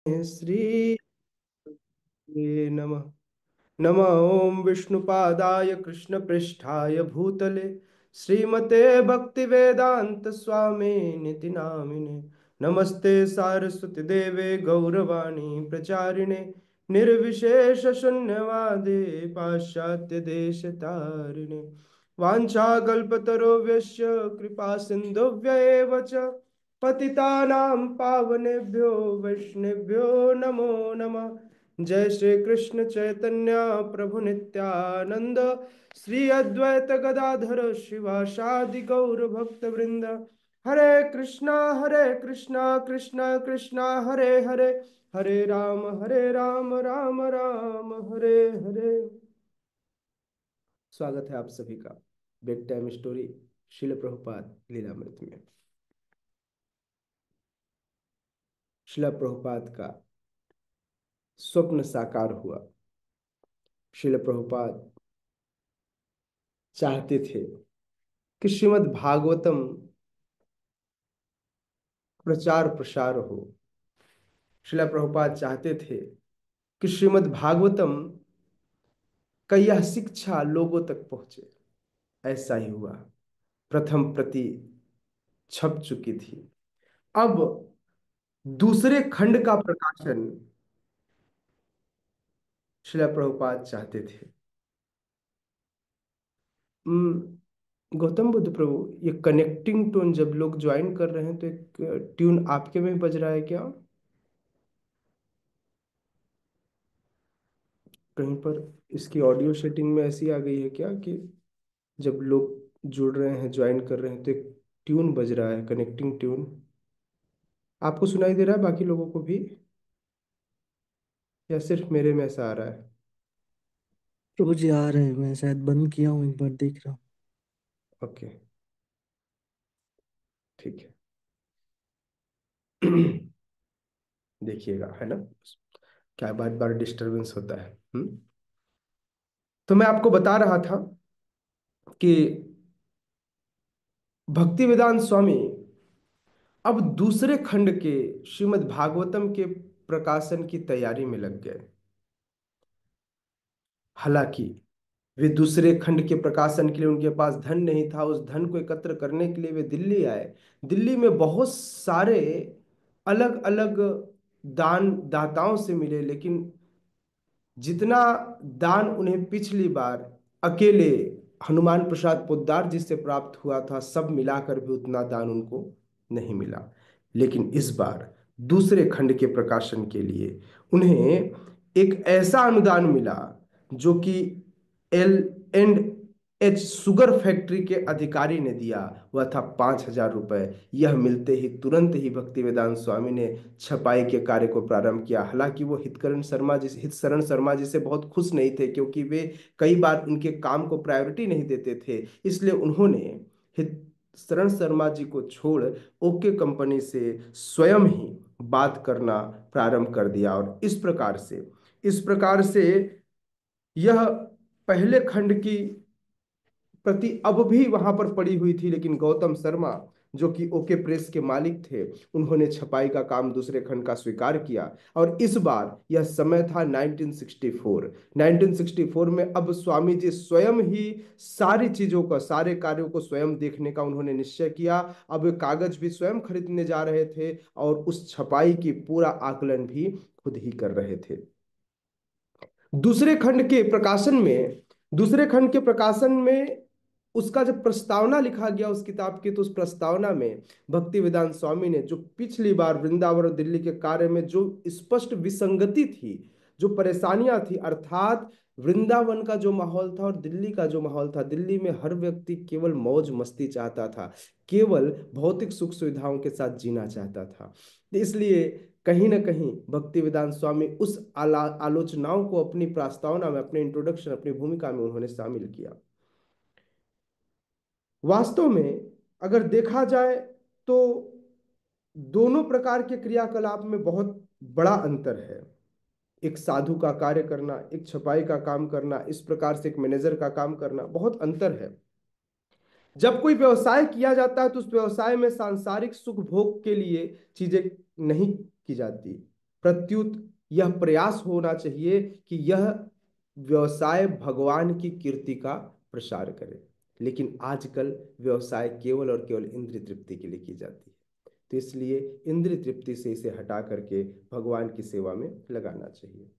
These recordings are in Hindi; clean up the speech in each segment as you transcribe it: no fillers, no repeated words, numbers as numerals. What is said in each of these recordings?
श्री नमः। नमः ओं विष्णुपादाय कृष्णपृष्ठाय भूतले श्रीमते भक्तिवेदांत स्वामी निति नामिने। नमस्ते सारस्वती देवे गौरवाणी प्रचारिणे निर्विशेष शून्यवादे पाश्चात्य देश तारिणे। वाञ्छाकल्पतरुभ्यश्च कृपा सिन्धुभ्येव च पतितानां पावनेभ्यो वैष्णवेभ्यो नमो नमः। जय श्री कृष्ण चैतन्य प्रभु नित्यानंद श्री अद्वैत गदाधर शिवासादि गौर भक्त वृंद। हरे कृष्णा कृष्णा कृष्णा हरे हरे, हरे राम राम राम हरे हरे। स्वागत है आप सभी का बेड टाइम स्टोरी शिल प्रभुपाद लीलामृत में। शिला प्रभुपाद का स्वप्न साकार हुआ। शिल प्रभुपाद चाहते थे कि श्रीमद् भागवतम प्रचार प्रसार हो। श्रीला प्रभुपाद चाहते थे कि श्रीमद् भागवतम का यह शिक्षा लोगों तक पहुंचे। ऐसा ही हुआ। प्रथम प्रति छप चुकी थी। अब दूसरे खंड का प्रकाशन श्रीला प्रभुपाद चाहते थे। गौतम बुद्ध प्रभु, ये कनेक्टिंग टोन जब लोग ज्वाइन कर रहे हैं तो एक ट्यून आपके में बज रहा है क्या? कहीं पर इसकी ऑडियो सेटिंग में ऐसी आ गई है क्या कि जब लोग जुड़ रहे हैं ज्वाइन कर रहे हैं तो एक ट्यून बज रहा है, कनेक्टिंग ट्यून? आपको सुनाई दे रहा है बाकी लोगों को भी, या सिर्फ मेरे में ऐसा आ रहा है? प्रभु जी आ रहे हैं। मैं शायद बंद किया हूँ, एक बार देख रहा हूँ। ओके, ठीक है। देखिएगा, है ना? क्या बार बार डिस्टरबेंस होता है। तो मैं आपको बता रहा था कि भक्ति वेदांत स्वामी अब दूसरे खंड के श्रीमद् भागवतम के प्रकाशन की तैयारी में लग गए। हालांकि वे दूसरे खंड के प्रकाशन के लिए उनके पास धन नहीं था। उस धन को एकत्र करने के लिए वे दिल्ली आए। दिल्ली में बहुत सारे अलग अलग दान दाताओं से मिले, लेकिन जितना दान उन्हें पिछली बार अकेले हनुमान प्रसाद पोद्दार जी से प्राप्त हुआ था, सब मिलाकर भी उतना दान उनको नहीं मिला। लेकिन इस बार दूसरे खंड के प्रकाशन के लिए उन्हें एक ऐसा अनुदान मिला जो कि L&H शुगर फैक्ट्री के अधिकारी ने दिया। वह था 5,000 रुपए। यह मिलते ही तुरंत ही भक्ति वेदांत स्वामी ने छपाई के कार्य को प्रारंभ किया। हालांकि वो हितशरण शर्मा जी से बहुत खुश नहीं थे, क्योंकि वे कई बार उनके काम को प्रायोरिटी नहीं देते थे। इसलिए उन्होंने हितशरण शर्मा जी को छोड़ ओके कंपनी से स्वयं ही बात करना प्रारंभ कर दिया। और इस प्रकार से यह पहले खंड की प्रति अब भी वहां पर पड़ी हुई थी, लेकिन गौतम शर्मा जो कि ओके प्रेस के मालिक थे, उन्होंने छपाई का काम दूसरे खंड का स्वीकार किया। और इस बार यह समय था 1964। 1964 में अब स्वामी जी स्वयं ही सारी चीजों का, सारे कार्यों को स्वयं देखने का उन्होंने निश्चय किया। अब वे कागज भी स्वयं खरीदने जा रहे थे और उस छपाई की पूरा आकलन भी खुद ही कर रहे थे। दूसरे खंड के प्रकाशन में दूसरे खंड के प्रकाशन में उसका जब प्रस्तावना लिखा गया उस किताब की, तो उस प्रस्तावना में भक्ति वेदांत स्वामी ने जो पिछली बार वृंदावन और दिल्ली के कार्य में जो स्पष्ट विसंगति थी, जो परेशानियां थी, अर्थात वृंदावन का जो माहौल था और दिल्ली का जो माहौल था, दिल्ली में हर व्यक्ति केवल मौज मस्ती चाहता था, केवल भौतिक सुख सुविधाओं के साथ जीना चाहता था। इसलिए कहीं ना कहीं भक्ति वेदांत स्वामी उस आलोचनाओं को अपनी प्रस्तावना में, अपने इंट्रोडक्शन, अपनी भूमिका में उन्होंने शामिल किया। वास्तव में अगर देखा जाए तो दोनों प्रकार के क्रियाकलाप में बहुत बड़ा अंतर है। एक साधु का कार्य करना, एक छपाई का काम करना, इस प्रकार से एक मैनेजर का काम करना, बहुत अंतर है। जब कोई व्यवसाय किया जाता है तो उस व्यवसाय में सांसारिक सुख भोग के लिए चीजें नहीं की जाती। प्रत्युत यह प्रयास होना चाहिए कि यह व्यवसाय भगवान की कीर्ति का प्रसार करे। लेकिन आजकल व्यवसाय केवल और केवल इंद्रिय तृप्ति के लिए की जाती है। तो इसलिए इंद्रिय तृप्ति से इसे हटा करके भगवान की सेवा में लगाना चाहिए।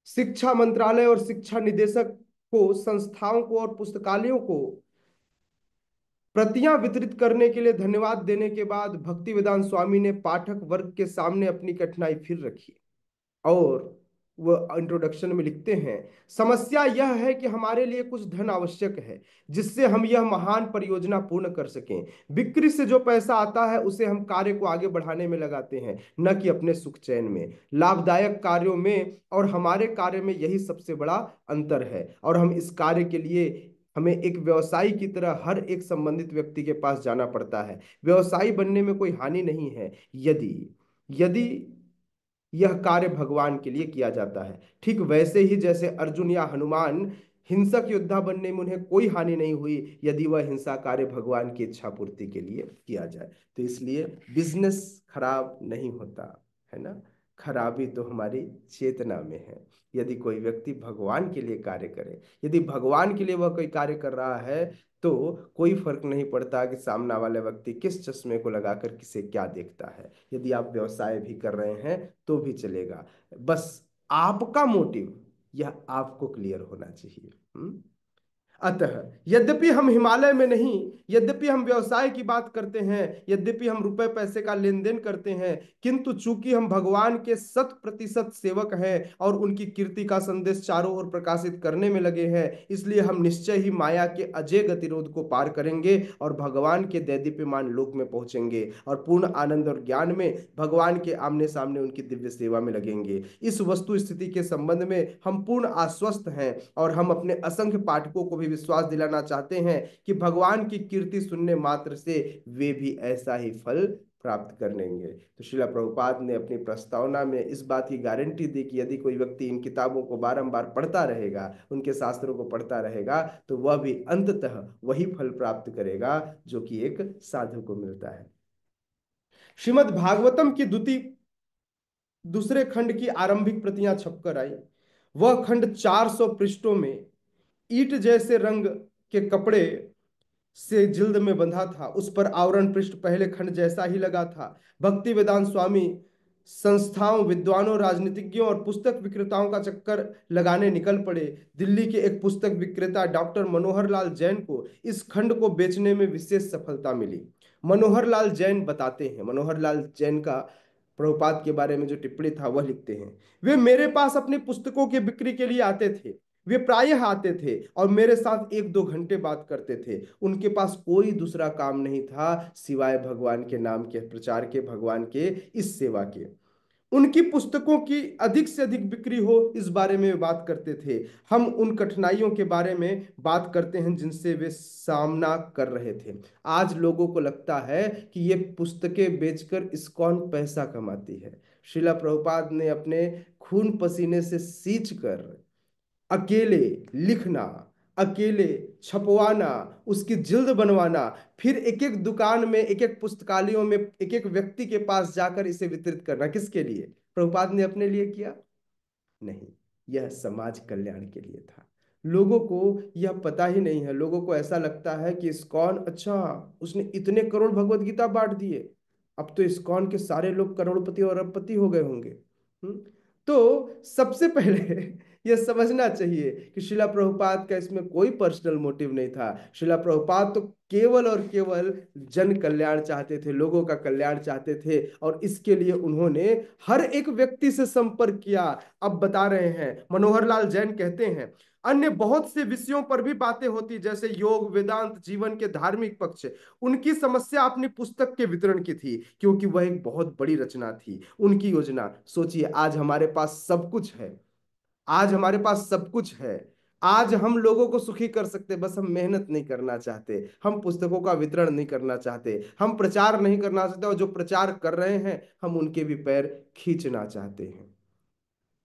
शिक्षा मंत्रालय और शिक्षा निदेशक को संस्थाओं को और पुस्तकालयों को प्रतियां वितरित करने के लिए धन्यवाद देने के बाद भक्ति वेदांत स्वामी ने पाठक वर्ग के सामने अपनी कठिनाई फिर रखी। और वह इंट्रोडक्शन में लिखते हैं, समस्या यह है कि हमारे लिए कुछ धन आवश्यक है जिससे हम यह महान परियोजना पूर्ण कर सकें। बिक्री से जो पैसा आता है उसे हम कार्य को आगे बढ़ाने में लगाते हैं, न कि अपने सुख चैन में, लाभदायक कार्यों में और हमारे कार्य में। यही सबसे बड़ा अंतर है। और हम इस कार्य के लिए हमें एक व्यवसायी की तरह हर एक संबंधित व्यक्ति के पास जाना पड़ता है। व्यवसायी बनने में कोई हानि नहीं है यदि यदि यह कार्य भगवान के लिए किया जाता है। ठीक वैसे ही जैसे अर्जुन या हनुमान हिंसक योद्धा बनने में उन्हें कोई हानि नहीं हुई यदि वह हिंसा कार्य भगवान की इच्छा पूर्ति के लिए किया जाए। तो इसलिए बिजनेस खराब नहीं होता है ना, खराबी तो हमारी चेतना में है। यदि कोई व्यक्ति भगवान के लिए कार्य करे, यदि भगवान के लिए वह कोई कार्य कर रहा है, तो कोई फर्क नहीं पड़ता कि सामना वाले व्यक्ति किस चश्मे को लगाकर किसे क्या देखता है। यदि आप व्यवसाय भी कर रहे हैं तो भी चलेगा, बस आपका मोटिव यह आपको क्लियर होना चाहिए। अतः यद्यपि हम हिमालय में नहीं, यद्यपि हम व्यवसाय की बात करते हैं, यद्यपि हम रुपए पैसे का लेन देन करते हैं, किंतु चूंकि हम भगवान के 100% सेवक हैं और उनकी कीर्ति का संदेश चारों ओर प्रकाशित करने में लगे हैं, इसलिए हम निश्चय ही माया के अजय गतिरोध को पार करेंगे और भगवान के दैदीप्यमान लोक में पहुंचेंगे और पूर्ण आनंद और ज्ञान में भगवान के आमने सामने उनकी दिव्य सेवा में लगेंगे। इस वस्तु स्थिति के संबंध में हम पूर्ण आश्वस्त हैं और हम अपने असंख्य पाठकों को भी विश्वास दिलाना चाहते हैं कि भगवान की कीर्ति सुनने मात्र से वे भी ऐसा ही फल प्राप्त कर लेंगे। तो श्रीला प्रभुपाद ने अपनी प्रस्तावना में इस बात की गारंटी दी कि यदि कोई व्यक्ति इन किताबों को बारंबार पढ़ता रहेगा, उनके शास्त्रों को पढ़ता रहेगा, तो वह भी अंततः वही फल प्राप्त करेगा जो कि एक साधु को मिलता है। श्रीमद् भागवतम की दूसरे खंड की आरंभिक प्रतियां छपकर आई। वह खंड 400 पृष्ठों में ईट जैसे रंग के कपड़े से जिल्द में बंधा था। उस पर आवरण पृष्ठ पहले खंड जैसा ही लगा था। भक्ति वेदांत स्वामी संस्थाओं, विद्वानों, राजनीतिज्ञों और पुस्तक विक्रेताओं का चक्कर लगाने निकल पड़े। दिल्ली के एक पुस्तक विक्रेता डॉक्टर मनोहर लाल जैन को इस खंड को बेचने में विशेष सफलता मिली। मनोहर लाल जैन बताते हैं, मनोहर लाल जैन का प्रभुपाद के बारे में जो टिप्पणी था वह लिखते हैं, वे मेरे पास अपनी पुस्तकों की बिक्री के लिए आते थे। वे प्रायः आते थे और मेरे साथ 1-2 घंटे बात करते थे। उनके पास कोई दूसरा काम नहीं था सिवाय भगवान के नाम के प्रचार के, भगवान के इस सेवा के। उनकी पुस्तकों की अधिक से अधिक बिक्री हो इस बारे में वे बात करते थे। हम उन कठिनाइयों के बारे में बात करते हैं जिनसे वे सामना कर रहे थे। आज लोगों को लगता है कि ये पुस्तकें बेचकर इस्कॉन पैसा कमाती है। श्रीला प्रभुपाद ने अपने खून पसीने से सींच कर अकेले लिखना, अकेले छपवाना, उसकी जिल्द बनवाना, फिर एक एक दुकान में, एक एक पुस्तकालयों में, एक एक व्यक्ति के पास जाकर इसे वितरित करना, किसके लिए? प्रभुपाद ने अपने लिए किया? नहीं, यह समाज कल्याण के लिए था। लोगों को यह पता ही नहीं है। लोगों को ऐसा लगता है कि इस्कॉन, अच्छा उसने इतने करोड़ भगवत गीता बांट दिए, अब तो इस्कॉन के सारे लोग करोड़पति और अरबपति हो गए होंगे। हम्म? तो सबसे पहले यह समझना चाहिए कि शिला प्रभुपाद का इसमें कोई पर्सनल मोटिव नहीं था। शिला प्रभुपाद तो केवल और केवल जन कल्याण चाहते थे, लोगों का कल्याण चाहते थे, और इसके लिए उन्होंने हर एक व्यक्ति से संपर्क किया। अब बता रहे हैं, मनोहर लाल जैन कहते हैं, अन्य बहुत से विषयों पर भी बातें होती, जैसे योग, वेदांत, जीवन के धार्मिक पक्ष। उनकी समस्या अपनी पुस्तक के वितरण की थी, क्योंकि वह एक बहुत बड़ी रचना थी। उनकी योजना, सोचिए, आज हमारे पास सब कुछ है, आज हमारे पास सब कुछ है, आज हम लोगों को सुखी कर सकते, बस हम मेहनत नहीं करना चाहते, हम पुस्तकों का वितरण नहीं करना चाहते, हम प्रचार नहीं करना चाहते, और जो प्रचार कर रहे हैं हम उनके भी पैर खींचना चाहते हैं।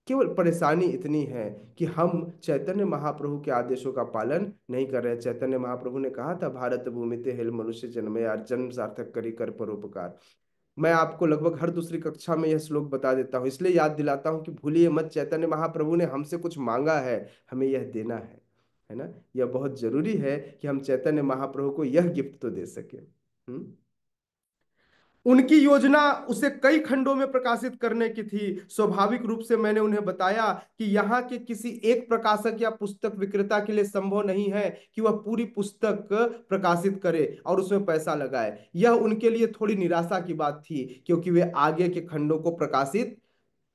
केवल परेशानी इतनी है कि हम चैतन्य महाप्रभु के आदेशों का पालन नहीं कर रहे। चैतन्य महाप्रभु ने कहा था, भारत भूमि ते हेल मनुष्य जन्म यार, जन्म सार्थक करी कर परोपकार। मैं आपको लगभग हर दूसरी कक्षा में यह श्लोक बता देता हूँ, इसलिए याद दिलाता हूँ कि भूलिए मत, चैतन्य महाप्रभु ने हमसे कुछ मांगा है, हमें यह देना है ना। यह बहुत जरूरी है कि हम चैतन्य महाप्रभु को यह गिफ्ट तो दे सके। उनकी योजना उसे कई खंडों में प्रकाशित करने की थी। स्वाभाविक रूप से मैंने उन्हें बताया कि यहाँ के किसी एक प्रकाशक या पुस्तक विक्रेता के लिए संभव नहीं है कि वह पूरी पुस्तक प्रकाशित करे और उसमें पैसा लगाए। यह उनके लिए थोड़ी निराशा की बात थी, क्योंकि वे आगे के खंडों को प्रकाशित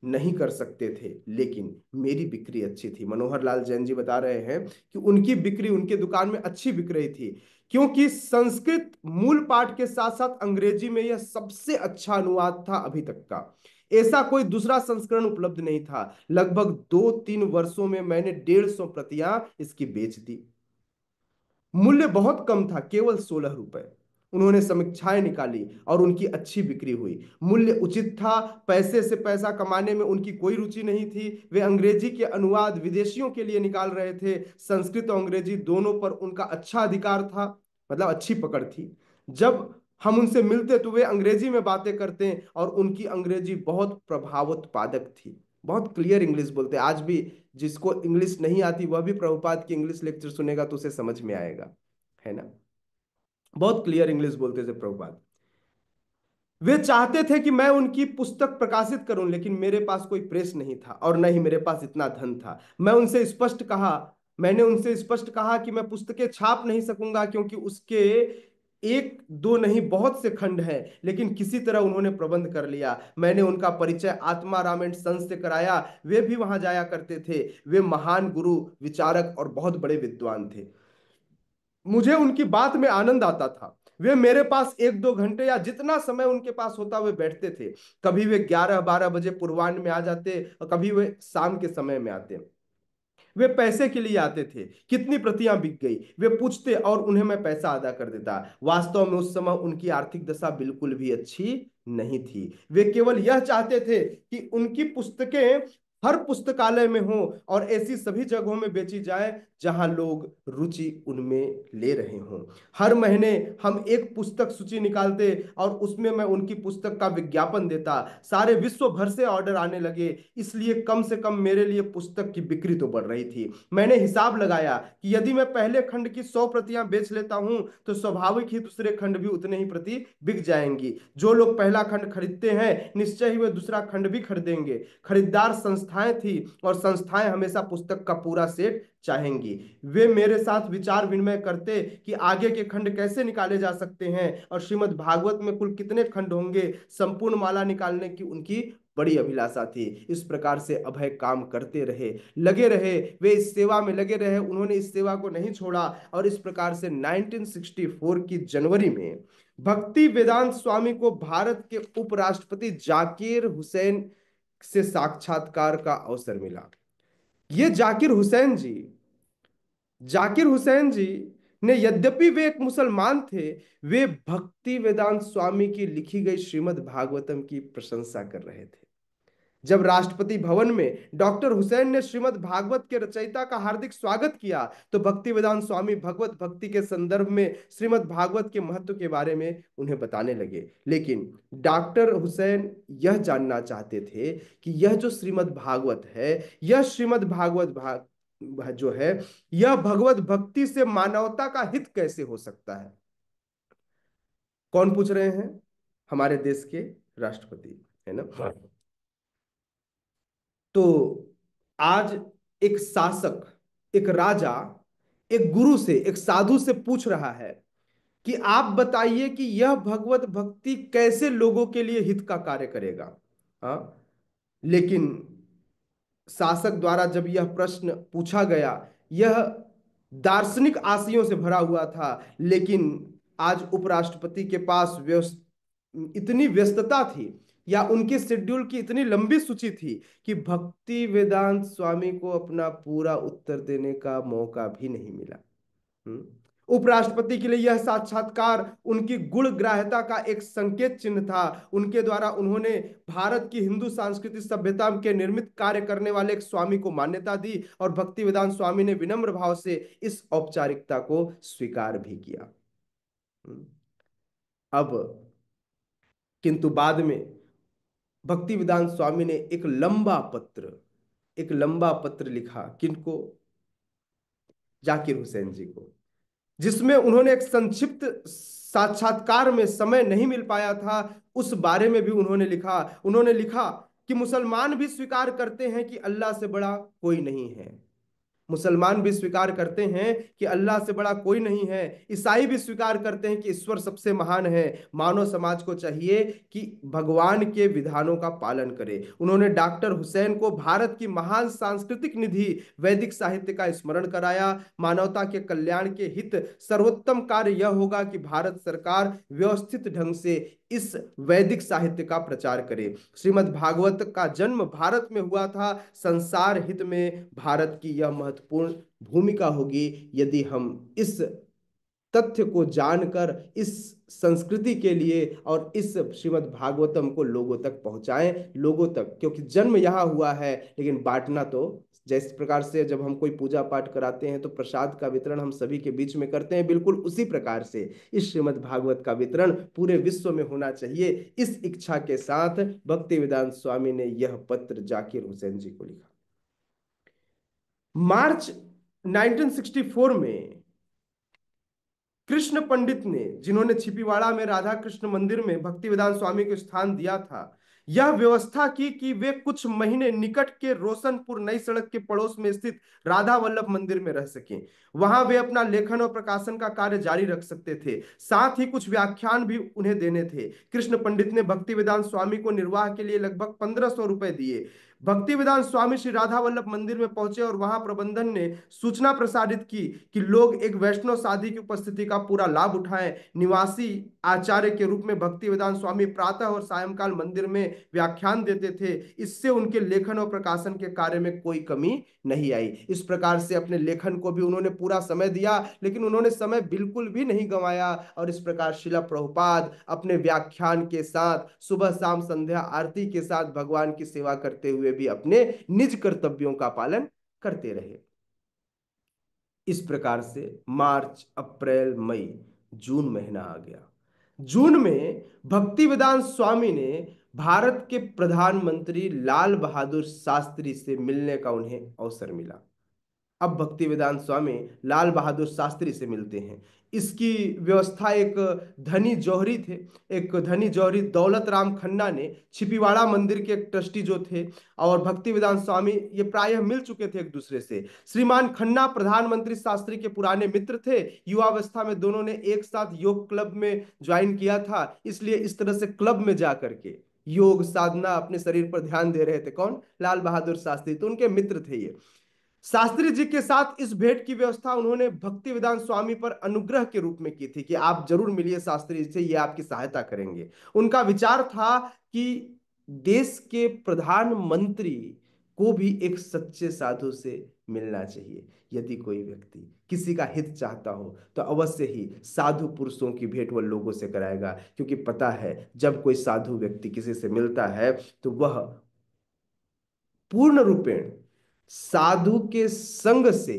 नहीं कर सकते थे, लेकिन मेरी बिक्री अच्छी थी। मनोहर लाल जैन जी बता रहे हैं कि उनकी बिक्री उनके दुकान में अच्छी बिक रही थी, क्योंकि संस्कृत मूल पाठ के साथ साथ अंग्रेजी में यह सबसे अच्छा अनुवाद था अभी तक का। ऐसा कोई दूसरा संस्करण उपलब्ध नहीं था। लगभग 2-3 वर्षों में मैंने 150 प्रतियां इसकी बेच दी। मूल्य बहुत कम था, केवल 16 रुपए। उन्होंने समीक्षाएं निकाली और उनकी अच्छी बिक्री हुई। मूल्य उचित था, पैसे से पैसा कमाने में उनकी कोई रुचि नहीं थी। वे अंग्रेजी के अनुवाद विदेशियों के लिए निकाल रहे थे। संस्कृत और अंग्रेजी दोनों पर उनका अच्छा अधिकार था, मतलब अच्छी पकड़ थी। जब हम उनसे मिलते तो वे अंग्रेजी में बातें करते और उनकी अंग्रेजी बहुत प्रभावोत्पादक थी। बहुत क्लियर इंग्लिश बोलते। आज भी जिसको इंग्लिश नहीं आती वह भी प्रभुपाद की इंग्लिश लेक्चर सुनेगा तो उसे समझ में आएगा, है ना। बहुत क्लियर इंग्लिश बोलते थे प्रभुपाद। वे चाहते थे कि मैं उनकी पुस्तक प्रकाशित करूं, लेकिन मेरे पास कोई प्रेस नहीं था और न ही मेरे पास इतना धन था। मैंने उनसे स्पष्ट कहा कि मैं पुस्तकें छाप नहीं सकूंगा, क्योंकि उसके एक दो नहीं बहुत से खंड हैं। लेकिन किसी तरह उन्होंने प्रबंध कर लिया। मैंने उनका परिचय आत्मा राम एंड सन्स से कराया। वे भी वहां जाया करते थे। वे महान गुरु, विचारक और बहुत बड़े विद्वान थे। मुझे उनकी बात में आनंद आता था। वे मेरे पास 1-2 घंटे या जितना समय उनके पास होता वे बैठते थे। कभी वे 11-12 बजे पूर्वाह्न में आ जाते और कभी वे शाम के समय में आते। वे पैसे के लिए आते थे, कितनी प्रतियां बिक गई वे पूछते और उन्हें मैं पैसा अदा कर देता। वास्तव में उस समय उनकी आर्थिक दशा बिल्कुल भी अच्छी नहीं थी। वे केवल यह चाहते थे कि उनकी पुस्तकें हर पुस्तकालय में हो और ऐसी सभी जगहों में बेची जाए जहां लोग रुचि उनमें ले रहे हों। हर महीने हम एक पुस्तक सूची निकालते और उसमें मैं उनकी पुस्तक का विज्ञापन देता। सारे विश्व भर से ऑर्डर आने लगे, इसलिए कम से कम मेरे लिए पुस्तक की बिक्री तो बढ़ रही थी। मैंने हिसाब लगाया कि यदि मैं पहले खंड की 100 प्रतियां बेच लेता हूं तो स्वाभाविक ही दूसरे खंड भी उतने ही प्रति बिक जाएंगी। जो लोग पहला खंड खरीदते हैं निश्चय ही वे दूसरा खंड भी खरीदेंगे। खरीदार संस्थाएं थी और संस्थाएं हमेशा पुस्तक का पूरा सेट चाहेंगी। वे मेरे साथ विचार विनिमय करते कि आगे के खंड कैसे निकाले जा सकते हैं और श्रीमद् भागवत में कुल कितने खंड होंगे। संपूर्ण माला निकालने की उनकी बड़ी अभिलाषा थी। इस प्रकार से अभय काम करते रहे, लगे रहे। वे इस सेवा में लगे रहे, उन्होंने इस सेवा को नहीं छोड़ा। और इस प्रकार से 1964 की जनवरी में भक्ति वेदांत स्वामी को भारत के उपराष्ट्रपति जाकिर हुसैन से साक्षात्कार का अवसर मिला। ये जाकिर हुसैन जी ने, यद्यपि वे एक मुसलमान थे, वे भक्ति वेदांत स्वामी की लिखी गई श्रीमद् भागवतम की प्रशंसा कर रहे थे। जब राष्ट्रपति भवन में डॉक्टर हुसैन ने श्रीमद् भागवत के रचयिता का हार्दिक स्वागत किया तो भक्ति वेदांत स्वामी भगवत भक्ति के संदर्भ में श्रीमद् भागवत के महत्व के बारे में उन्हें बताने लगे। लेकिन डॉक्टर हुसैन यह जानना चाहते थे कि यह जो श्रीमद् भागवत है, यह श्रीमद् भागवत जो है, यह भगवत भक्ति से मानवता का हित कैसे हो सकता है। कौन पूछ रहे हैं? हमारे देश के राष्ट्रपति, है ना। तो आज एक शासक, एक राजा, एक गुरु से, एक साधु से पूछ रहा है कि आप बताइए कि यह भगवत भक्ति कैसे लोगों के लिए हित का कार्य करेगा। हाँ, लेकिन शासक द्वारा जब यह प्रश्न पूछा गया, यह दार्शनिक आशयों से भरा हुआ था। लेकिन आज उपराष्ट्रपति के पास इतनी व्यस्तता थी या उनके शेड्यूल की इतनी लंबी सूची थी कि भक्ति वेदांत स्वामी को अपना पूरा उत्तर देने का मौका भी नहीं मिला। हम्म। उपराष्ट्रपति के लिए यह साक्षात्कार उनकी गुणग्राह्यता का एक संकेत चिन्ह था। उनके द्वारा उन्होंने भारत की हिंदू सांस्कृतिक सभ्यता के निर्मित कार्य करने वाले एक स्वामी को मान्यता दी, और भक्ति वेदांत स्वामी ने विनम्र भाव से इस औपचारिकता को स्वीकार भी किया। अब किंतु बाद में भक्ति वेदांत स्वामी ने एक लंबा पत्र लिखा। किनको? जाकिर हुसैन जी को, जिसमें उन्होंने एक संक्षिप्त साक्षात्कार में, समय नहीं मिल पाया था, उस बारे में भी उन्होंने लिखा कि मुसलमान भी स्वीकार करते हैं कि अल्लाह से बड़ा कोई नहीं है। मुसलमान भी स्वीकार करते हैं कि अल्लाह से बड़ा कोई नहीं है। ईसाई भी स्वीकार करते हैं कि ईश्वर सबसे महान है। मानव समाज को चाहिए कि भगवान के विधानों का पालन करे। उन्होंने डॉक्टर हुसैन को भारत की महान सांस्कृतिक निधि वैदिक साहित्य का स्मरण कराया। मानवता के कल्याण के हित सर्वोत्तम कार्य यह होगा कि भारत सरकार व्यवस्थित ढंग से इस वैदिक साहित्य का प्रचार करे। श्रीमद् भागवत का जन्म भारत में हुआ था। संसार हित में भारत की यह महत्वपूर्ण भूमिका होगी यदि हम इस तथ्य को जानकर इस संस्कृति के लिए और इस श्रीमद् भागवतम को लोगों तक पहुंचाएं, लोगों तक, क्योंकि जन्म यहाँ हुआ है लेकिन बांटना तो, जिस प्रकार से जब हम कोई पूजा पाठ कराते हैं तो प्रसाद का वितरण हम सभी के बीच में करते हैं, बिल्कुल उसी प्रकार से इस श्रीमद् भागवत का वितरण पूरे विश्व में होना चाहिए। इस इच्छा के साथ भक्ति वेदांत स्वामी ने यह पत्र जाकिर हुसैन जी को लिखा। मार्च 1964 में कृष्ण पंडित ने, जिन्होंने छिपीवाड़ा में राधा कृष्ण मंदिर में भक्ति वेदांत स्वामी को स्थान दिया था, यह व्यवस्था की कि वे कुछ महीने निकट के रोशनपुर नई सड़क के पड़ोस में स्थित राधा वल्लभ मंदिर में रह सकें। वहां वे अपना लेखन और प्रकाशन का कार्य जारी रख सकते थे। साथ ही कुछ व्याख्यान भी उन्हें देने थे। कृष्ण पंडित ने भक्ति वेदांत स्वामी को निर्वाह के लिए लगभग 1500 रुपए दिए। भक्ति वेदांत स्वामी श्री राधा वल्लभ मंदिर में पहुंचे और वहां प्रबंधन ने सूचना प्रसारित की कि लोग एक वैष्णव साधी की उपस्थिति का पूरा लाभ उठाएं। निवासी आचार्य के रूप में भक्ति वेदांत स्वामी प्रातः और सायंकाल मंदिर में व्याख्यान देते थे। इससे उनके लेखन और प्रकाशन के कार्य में कोई कमी नहीं आई। इस प्रकार से अपने लेखन को भी उन्होंने पूरा समय दिया, लेकिन उन्होंने समय बिल्कुल भी नहीं गंवाया, और इस प्रकार शिला प्रभुपाद अपने व्याख्यान के साथ सुबह शाम संध्या आरती के साथ भगवान की सेवा करते हुए भी अपने निज कर्तव्यों का पालन करते रहे। इस प्रकार से मार्च, अप्रैल, मई, जून महीना आ गया। जून में भक्ति वेदांत स्वामी ने भारत के प्रधानमंत्री लाल बहादुर शास्त्री से मिलने का उन्हें अवसर मिला। अब भक्ति वेदांत स्वामी लाल बहादुर शास्त्री से मिलते हैं। इसकी व्यवस्था एक धनी जौहरी दौलत राम खन्ना ने, छिपीवाड़ा मंदिर के एक ट्रस्टी जो थे, और भक्ति वेदांत स्वामी ये प्रायः मिल चुके थे एक दूसरे से। श्रीमान खन्ना प्रधानमंत्री शास्त्री के पुराने मित्र थे। युवावस्था में दोनों ने एक साथ योग क्लब में ज्वाइन किया था, इसलिए इस तरह से क्लब में जाकर के योग साधना, अपने शरीर पर ध्यान दे रहे थे। कौन? लाल बहादुर शास्त्री। तो उनके मित्र थे ये। शास्त्री जी के साथ इस भेंट की व्यवस्था उन्होंने भक्ति वेदांत स्वामी पर अनुग्रह के रूप में की थी कि आप जरूर मिलिए शास्त्री जी से, ये आपकी सहायता करेंगे। उनका विचार था कि देश के प्रधानमंत्री को भी एक सच्चे साधु से मिलना चाहिए। यदि कोई व्यक्ति किसी का हित चाहता हो तो अवश्य ही साधु पुरुषों की भेंट वह लोगों से कराएगा, क्योंकि पता है जब कोई साधु व्यक्ति किसी से मिलता है तो वह पूर्ण रूपेण साधु के संग से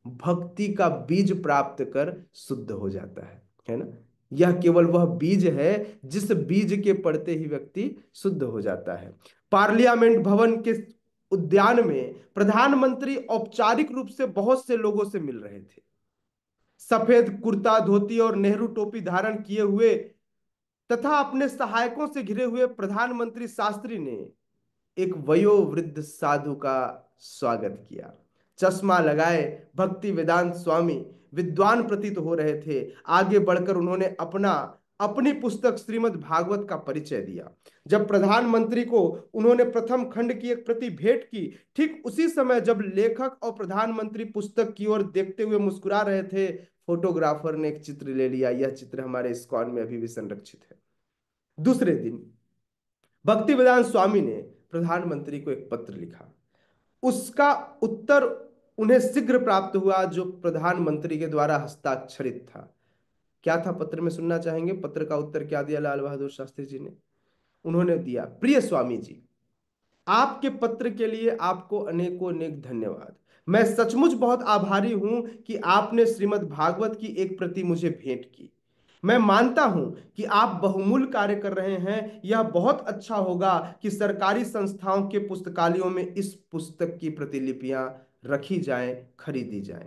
भक्ति का बीज प्राप्त कर शुद्ध हो जाता है ना। यह केवल वह बीज है जिस बीज के पड़ते ही व्यक्ति शुद्ध हो जाता है। पार्लियामेंट भवन के उद्यान में प्रधानमंत्री औपचारिक रूप से बहुत से लोगों से मिल रहे थे। सफेद कुर्ता धोती और नेहरू टोपी धारण किए हुए तथा अपने सहायकों से घिरे हुए प्रधानमंत्री शास्त्री ने एक वयोवृद्ध साधु का स्वागत किया। चश्मा लगाए भक्ति वेदांत स्वामी विद्वान प्रतीत हो रहे थे। आगे बढ़कर उन्होंने अपनी पुस्तक श्रीमद् भागवत का परिचय दिया। जब प्रधानमंत्री को उन्होंने प्रथम खंड की एक प्रति भेंट की, ठीक उसी समय जब लेखक और प्रधानमंत्री पुस्तक की ओर देखते हुए मुस्कुरा रहे थे, फोटोग्राफर ने एक चित्र ले लिया। यह चित्र हमारे इस्कॉन में अभी भी संरक्षित है। दूसरे दिन भक्ति वेदांत स्वामी ने प्रधानमंत्री को एक पत्र लिखा। उसका उत्तर उन्हें शीघ्र प्राप्त हुआ, जो प्रधानमंत्री के द्वारा हस्ताक्षरित था। क्या था पत्र में, सुनना चाहेंगे? पत्र का उत्तर क्या दिया लाल बहादुर शास्त्री जी ने? उन्होंने दिया, प्रिय स्वामी जी, आपके पत्र के लिए आपको अनेकों अनेक धन्यवाद। मैं सचमुच बहुत आभारी हूं कि आपने श्रीमद् भागवत की एक प्रति मुझे भेंट की। मैं मानता हूं कि आप बहुमूल्य कार्य कर रहे हैं। यह बहुत अच्छा होगा कि सरकारी संस्थाओं के पुस्तकालयों में इस पुस्तक की प्रतिलिपियां रखी जाएं, खरीदी जाएं।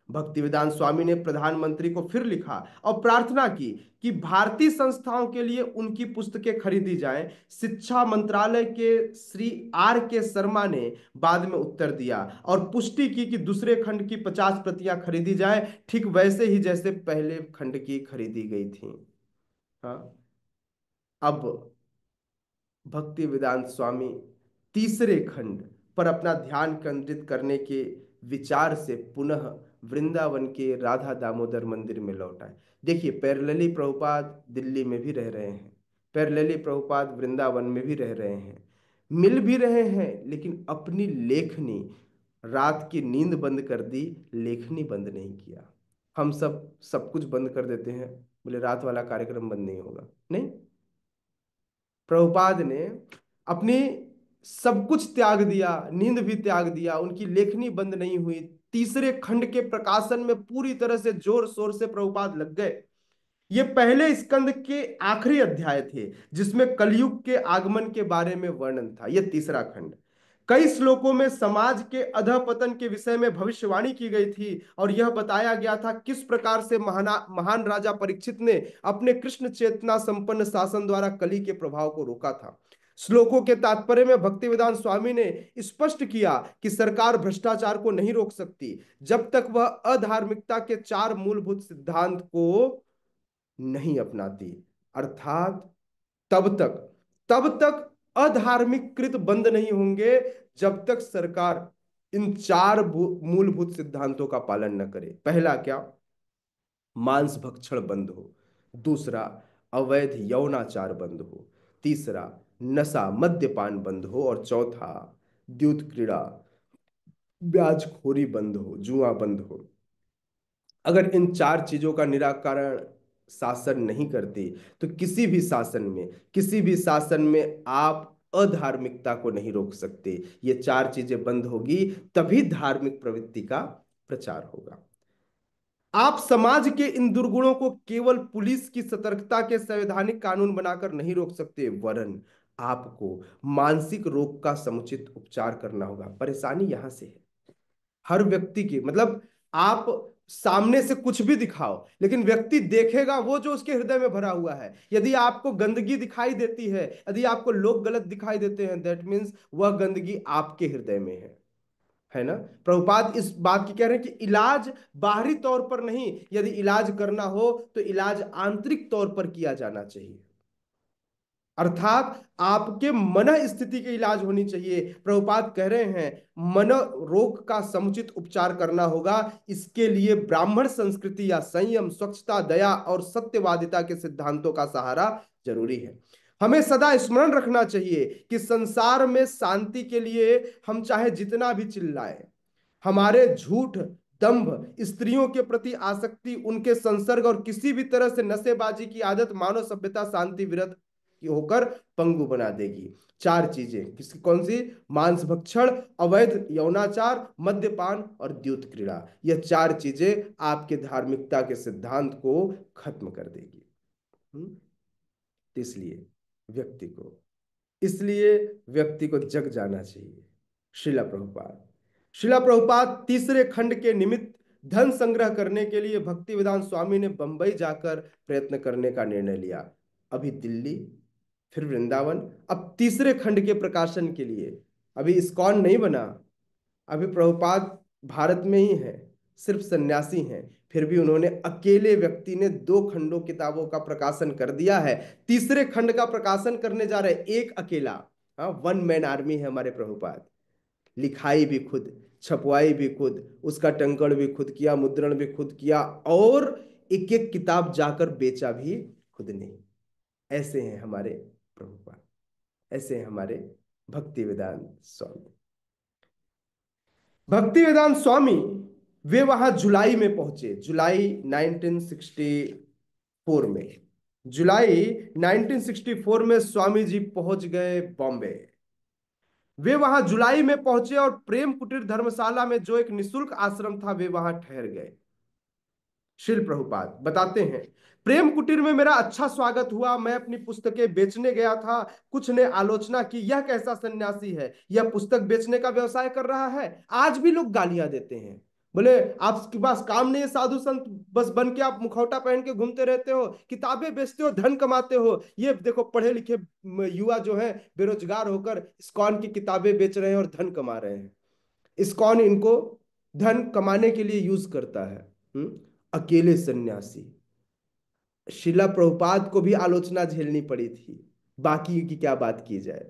भक्तिवेदांत स्वामी ने प्रधानमंत्री को फिर लिखा और प्रार्थना की कि भारतीय संस्थाओं के लिए उनकी पुस्तकें खरीदी जाएं। शिक्षा मंत्रालय के श्री आर के शर्मा ने बाद में उत्तर दिया और पुष्टि की कि दूसरे खंड की 50 प्रतियां खरीदी जाएं, ठीक वैसे ही जैसे पहले खंड की खरीदी गई थी। हाँ। अब भक्ति वेदांत स्वामी तीसरे खंड पर अपना ध्यान केंद्रित करने के विचार से पुनः वृंदावन के राधा दामोदर मंदिर में लौट आए। देखिए, पैरेलली प्रभुपाद दिल्ली में भी रह रहे हैं, पैरेलली प्रभुपाद वृंदावन में भी रह रहे हैं, मिल भी रहे हैं, लेकिन अपनी लेखनी, रात की नींद बंद कर दी, लेखनी बंद नहीं किया। हम सब सब कुछ बंद कर देते हैं, बोले रात वाला कार्यक्रम बंद नहीं होगा। नहीं, प्रभुपाद ने अपनी सब कुछ त्याग दिया, नींद भी त्याग दिया, उनकी लेखनी बंद नहीं हुई। तीसरे खंड के प्रकाशन में पूरी तरह से जोर शोर से प्रभुपाद लग गए। ये पहले स्कंद के आखिरी अध्याय थे जिसमें कलयुग के आगमन के बारे में वर्णन था। यह तीसरा खंड, कई श्लोकों में समाज के अधःपतन के विषय में भविष्यवाणी की गई थी और यह बताया गया था किस प्रकार से महान राजा परीक्षित ने अपने कृष्ण चेतना संपन्न शासन द्वारा कली के प्रभाव को रोका था। श्लोकों के तात्पर्य में भक्तिवेदांत स्वामी ने स्पष्ट किया कि सरकार भ्रष्टाचार को नहीं रोक सकती जब तक वह अधार्मिकता के चार मूलभूत सिद्धांत को नहीं अपनाती। अर्थात तब तक तब तक अधार्मिक कृत बंद नहीं होंगे जब तक सरकार इन चार मूलभूत सिद्धांतों का पालन न करे। पहला क्या? मांस भक्षण बंद हो। दूसरा, अवैध यौनाचार बंद हो। तीसरा, नशा मद्यपान बंद हो। और चौथा, द्यूत क्रीड़ा, ब्याजखोरी बंद हो, जुआ बंद हो। अगर इन चार चीजों का निराकरण शासन नहीं करती तो किसी भी शासन में आप अधार्मिकता को नहीं रोक सकते। ये चार चीजें बंद होगी, तभी धार्मिक प्रवृत्ति का प्रचार होगा। आप समाज के इन दुर्गुणों को केवल पुलिस की सतर्कता के संवैधानिक कानून बनाकर नहीं रोक सकते, वरन आपको मानसिक रोग का समुचित उपचार करना होगा। परेशानी यहां से है, हर व्यक्ति की, मतलब आप सामने से कुछ भी दिखाओ, लेकिन व्यक्ति देखेगा वो जो उसके हृदय में भरा हुआ है। यदि आपको गंदगी दिखाई देती है, यदि आपको लोग गलत दिखाई देते हैं, दैट मीन्स वह गंदगी आपके हृदय में है ना? प्रभुपाद इस बात की कह रहे हैं कि इलाज बाहरी तौर पर नहीं, यदि इलाज करना हो तो इलाज आंतरिक तौर पर किया जाना चाहिए। अर्थात आपके मन स्थिति की इलाज होनी चाहिए। प्रभुपाद कह रहे हैं मन रोग का समुचित उपचार करना होगा। इसके लिए ब्राह्मण संस्कृति या संयम, स्वच्छता, दया और सत्यवादिता के सिद्धांतों का सहारा जरूरी है। हमें सदा स्मरण रखना चाहिए कि संसार में शांति के लिए हम चाहे जितना भी चिल्लाएं, हमारे झूठ, दंभ, स्त्रियों के प्रति आसक्ति, उनके संसर्ग और किसी भी तरह से नशेबाजी की आदत मानव सभ्यता शांति विरत होकर पंगु बना देगी। चार चीजें किसकी कौन सी? मांस भक्षण, अवैध यौनाचार, मद्यपान और द्यूत क्रीड़ा। यह चार चीजें आपके धार्मिकता के सिद्धांत को खत्म कर देगी। हम्म? इसलिए व्यक्ति को इसलिए व्यक्ति को जग जाना चाहिए। शिला प्रभुपाद तीसरे खंड के निमित्त धन संग्रह करने के लिए भक्ति वेदांत स्वामी ने बंबई जाकर प्रयत्न करने का निर्णय लिया। अभी दिल्ली, फिर वृंदावन, अब तीसरे खंड के प्रकाशन के लिए। अभी इस्कॉन नहीं बना, अभी प्रभुपाद भारत में ही हैं, सिर्फ सन्यासी हैं, फिर भी उन्होंने, अकेले व्यक्ति ने 2 खंडों किताबों का प्रकाशन कर दिया है। तीसरे खंड का प्रकाशन करने जा रहे, एक अकेला। हाँ, वन मैन आर्मी है हमारे प्रभुपाद। लिखाई भी खुद, छपवाई भी खुद, उसका टंकण भी खुद किया, मुद्रण भी खुद किया, और एक एक किताब जाकर बेचा भी खुद ने। ऐसे हैं हमारे प्रभुपाद, ऐसे हैं हमारे भक्ति वेदांत स्वामी। भक्ति वेदांत स्वामी वे वहां जुलाई में पहुंचे, जुलाई 1964 में। जुलाई 1964 में स्वामी जी पहुंच गए बॉम्बे। वे वहां जुलाई में पहुंचे और प्रेम कुटीर धर्मशाला में जो एक निशुल्क आश्रम था वे वहां ठहर गए। शिल प्रभुपाद बताते हैं, प्रेम कुटीर में मेरा अच्छा स्वागत हुआ। मैं अपनी पुस्तकें बेचने गया था। कुछ ने आलोचना की, यह कैसा सन्यासी है, यह पुस्तक बेचने का व्यवसाय कर रहा है। आज भी लोग गालियां देते हैं, बोले आपके पास काम नहीं है साधु संत, बस बन के आप मुखौटा पहन के घूमते रहते हो, किताबें बेचते हो, धन कमाते हो। ये देखो पढ़े लिखे युवा जो है बेरोजगार होकर इस्कॉन की किताबें बेच रहे हैं और धन कमा रहे हैं। इस्कॉन इनको धन कमाने के लिए यूज करता है। अकेले सन्यासी। शिला प्रभुपाद को भी आलोचना झेलनी पड़ी थी, बाकी की क्या बात की जाए।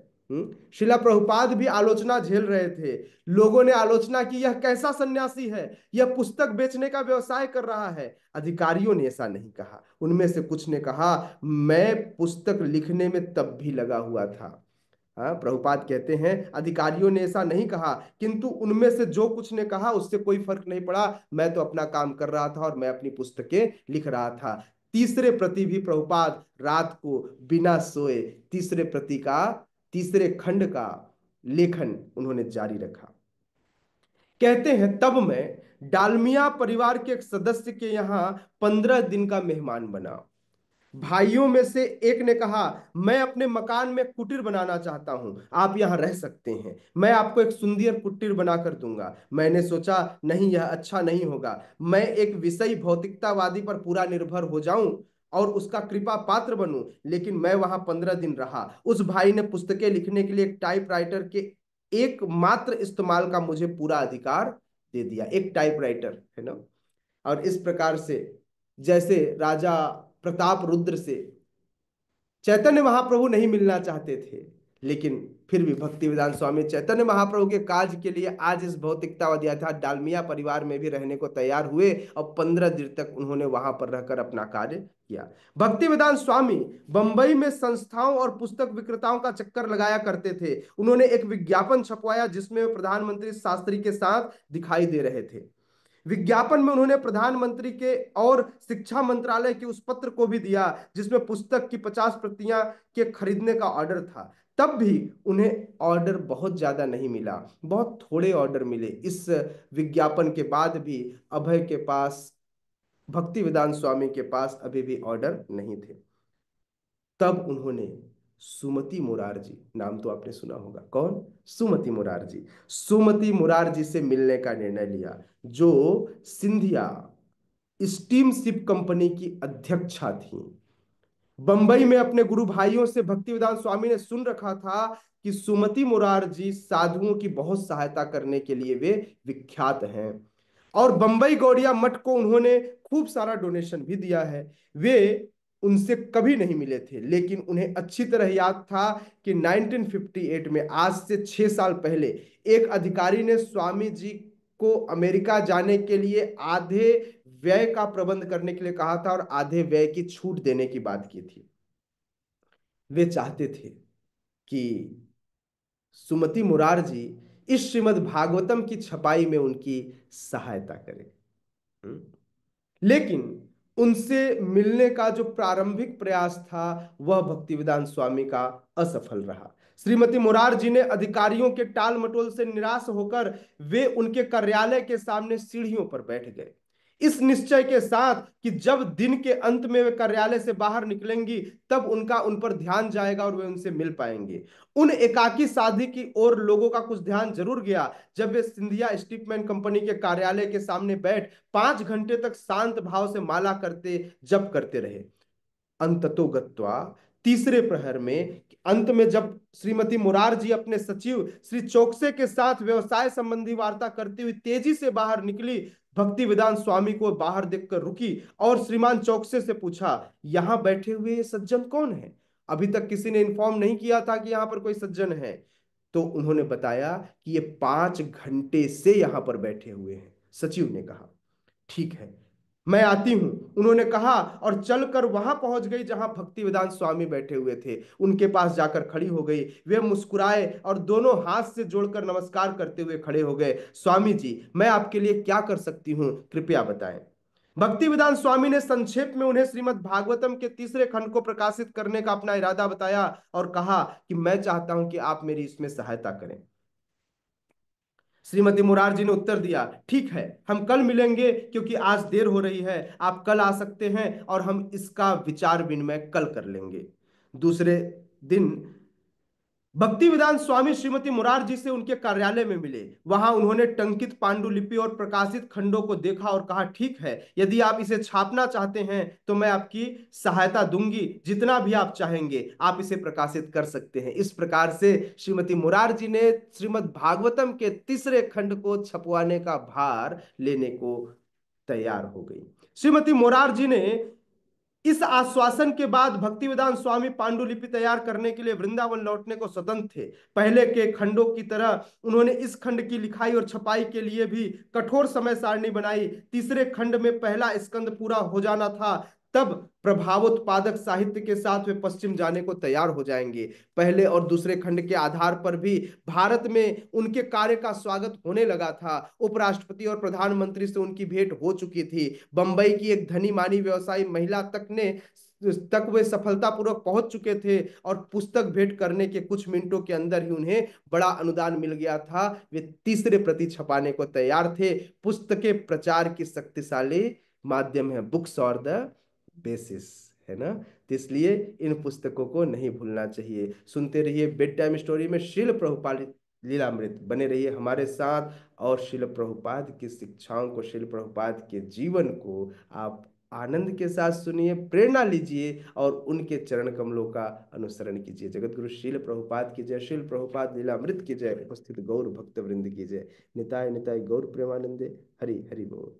शिला प्रभुपाद भी आलोचना झेल रहे थे। लोगों ने आलोचना की, यह कैसा सन्यासी है, यह पुस्तक बेचने का व्यवसाय कर रहा है। अधिकारियों ने ऐसा नहीं कहा। उनमें से कुछ ने कहा, मैं पुस्तक लिखने में तब भी लगा हुआ था। हाँ, प्रभुपाद कहते हैं अधिकारियों ने ऐसा नहीं कहा, किंतु उनमें से जो कुछ ने कहा उससे कोई फर्क नहीं पड़ा। मैं तो अपना काम कर रहा था और मैं अपनी पुस्तकें लिख रहा था। तीसरे प्रति भी प्रभुपाद रात को बिना सोए तीसरे प्रति का, तीसरे खंड का लेखन उन्होंने जारी रखा। कहते हैं तब मैं डालमिया परिवार के एक सदस्य के यहाँ 15 दिन का मेहमान बना। भाइयों में से एक ने कहा, मैं अपने मकान में कुटीर बनाना चाहता हूं, आप यहां रह सकते हैं, मैं आपको एक सुंदर कुटीर बनाकर दूंगा। मैंने सोचा नहीं, यह अच्छा नहीं होगा। मैं एक विषयी भौतिकतावादी पर पूरा निर्भर हो जाऊं और उसका कृपा पात्र बनूं। लेकिन मैं वहां 15 दिन रहा। उस भाई ने पुस्तकें लिखने के लिए एक टाइपराइटर के एकमात्र इस्तेमाल का मुझे पूरा अधिकार दे दिया। एक टाइपराइटर है ना। और इस प्रकार से जैसे राजा प्रताप रुद्र से चैतन्य महाप्रभु नहीं मिलना चाहते थे, लेकिन फिर भी भक्ति वेदांत स्वामी चैतन्य महाप्रभु के काज के लिए आज इस भौतिकतावादी अर्थात डालमिया परिवार में भी रहने को तैयार हुए और 15 दिन तक उन्होंने वहां पर रहकर अपना कार्य किया। भक्ति वेदांत स्वामी बंबई में संस्थाओं और पुस्तक विक्रेताओं का चक्कर लगाया करते थे। उन्होंने एक विज्ञापन छपवाया जिसमें वे प्रधानमंत्री शास्त्री के साथ दिखाई दे रहे थे। विज्ञापन में उन्होंने प्रधानमंत्री के और शिक्षा मंत्रालय के उस पत्र को भी दिया जिसमें पुस्तक की 50 प्रतियां के खरीदने का ऑर्डर था। तब भी उन्हें ऑर्डर बहुत ज्यादा नहीं मिला, बहुत थोड़े ऑर्डर मिले। इस विज्ञापन के बाद भी अभय के पास, भक्ति वेदांत स्वामी के पास अभी भी ऑर्डर नहीं थे। तब उन्होंने सुमति मुरारजी, नाम तो आपने सुना होगा, कौन? सुमति मुरारजी। सुमति मुरारजी से मिलने का निर्णय लिया, जो सिंधिया स्टीमशिप कंपनी की अध्यक्षा थी। बंबई में अपने गुरु भाइयों से भक्तिवेदांत स्वामी ने सुन रखा था कि सुमति मुरारजी साधुओं की बहुत सहायता करने के लिए वे विख्यात हैं, और बंबई गौड़िया मठ को उन्होंने खूब सारा डोनेशन भी दिया है। वे उनसे कभी नहीं मिले थे, लेकिन उन्हें अच्छी तरह याद था कि 1958 में, आज से 6 साल पहले, एक अधिकारी ने स्वामी जी को अमेरिका जाने के लिए आधे व्यय का प्रबंध करने के लिए कहा था और आधे व्यय की छूट देने की बात की थी। वे चाहते थे कि सुमति मुरारजी इस श्रीमद् भागवतम की छपाई में उनकी सहायता करें। हम्म? लेकिन उनसे मिलने का जो प्रारंभिक प्रयास था वह भक्तिवेदांत स्वामी का असफल रहा। श्रीमती मुरारजी ने अधिकारियों के टाल मटोल से निराश होकर वे उनके कार्यालय के सामने सीढ़ियों पर बैठ गए, इस निश्चय के साथ कि जब दिन के अंत में वे कार्यालय से बाहर निकलेंगी तब उनका उन पर ध्यान जाएगा और वे उनसे मिल पाएंगे। उन एकाकी साधु की ओर लोगों का कुछ ध्यान जरूर गया जब वे सिंधिया स्टीपमैन कंपनी के कार्यालय के सामने बैठ 5 घंटे तक शांत भाव से माला करते जप करते रहे। अंततो गत्वा, तीसरे प्रहर में, अंत में, जब श्रीमती मुरारजी अपने सचिव श्री चौकसे के साथ व्यवसाय संबंधी वार्ता करती हुई तेजी से बाहर निकली, भक्ति वेदांत स्वामी को बाहर देखकर रुकी और श्रीमान चौकसे से पूछा, यहां बैठे हुए ये सज्जन कौन है? अभी तक किसी ने इन्फॉर्म नहीं किया था कि यहां पर कोई सज्जन है। तो उन्होंने बताया कि ये 5 घंटे से यहां पर बैठे हुए हैं। सचिव ने कहा, ठीक है, मैं आती हूँ, उन्होंने कहा, और चलकर वहां पहुंच गई जहां भक्ति वेदांत स्वामी बैठे हुए थे। उनके पास जाकर खड़ी हो गई। वे मुस्कुराए और दोनों हाथ से जोड़कर नमस्कार करते हुए खड़े हो गए। स्वामी जी, मैं आपके लिए क्या कर सकती हूँ, कृपया बताएं। भक्ति वेदांत स्वामी ने संक्षेप में उन्हें श्रीमद् भागवतम के तीसरे खंड को प्रकाशित करने का अपना इरादा बताया और कहा कि मैं चाहता हूं कि आप मेरी इसमें सहायता करें। श्रीमती मुरारजी ने उत्तर दिया, ठीक है, हम कल मिलेंगे, क्योंकि आज देर हो रही है। आप कल आ सकते हैं और हम इसका विचार विनिमय कल कर लेंगे। दूसरे दिन भक्ति वेदांत स्वामी श्रीमती मुरारजी से उनके कार्यालय में मिले। वहां उन्होंने टंकित पांडुलिपि और प्रकाशित खंडों को देखा और कहा, ठीक है, यदि आप इसे छापना चाहते हैं तो मैं आपकी सहायता दूंगी। जितना भी आप चाहेंगे आप इसे प्रकाशित कर सकते हैं। इस प्रकार से श्रीमती मुरारजी ने श्रीमद् भागवतम के तीसरे खंड को छपवाने का भार लेने को तैयार हो गई। श्रीमती मुरारजी ने इस आश्वासन के बाद भक्तिवेदांत स्वामी पांडुलिपि तैयार करने के लिए वृंदावन लौटने को स्वतंत्र थे। पहले के खंडों की तरह उन्होंने इस खंड की लिखाई और छपाई के लिए भी कठोर समय सारणी बनाई। तीसरे खंड में पहला स्कंद पूरा हो जाना था, तब प्रभावोत्पादक साहित्य के साथ वे पश्चिम जाने को तैयार हो जाएंगे। पहले और दूसरे खंड के आधार पर भी भारत में उनके कार्य का स्वागत होने लगा था। उपराष्ट्रपति और प्रधानमंत्री से उनकी भेंट हो चुकी थी। बंबई की एक धनी मानी व्यवसायी महिला तक वे सफलतापूर्वक पहुंच चुके थे और पुस्तक भेंट करने के कुछ मिनटों के अंदर ही उन्हें बड़ा अनुदान मिल गया था। वे तीसरे प्रति छपाने को तैयार थे। पुस्तकें प्रचार की शक्तिशाली माध्यम है, बुक्स और द बेसिस, है ना। तो इसलिए इन पुस्तकों को नहीं भूलना चाहिए। सुनते रहिए बेड टाइम स्टोरी में श्रील प्रभुपाद लीलामृत। बने रहिए हमारे साथ और श्रील प्रभुपाद की शिक्षाओं को, श्रील प्रभुपाद के जीवन को आप आनंद के साथ सुनिए, प्रेरणा लीजिए और उनके चरण कमलों का अनुसरण कीजिए। जगत गुरु श्रील प्रभुपाद की जय, श्रील प्रभुपाद लीलामृत की जय, उपस्थित गौर भक्त वृंद की जय। निताय निताय गौर प्रेमानंदे। हरि हरि बोल।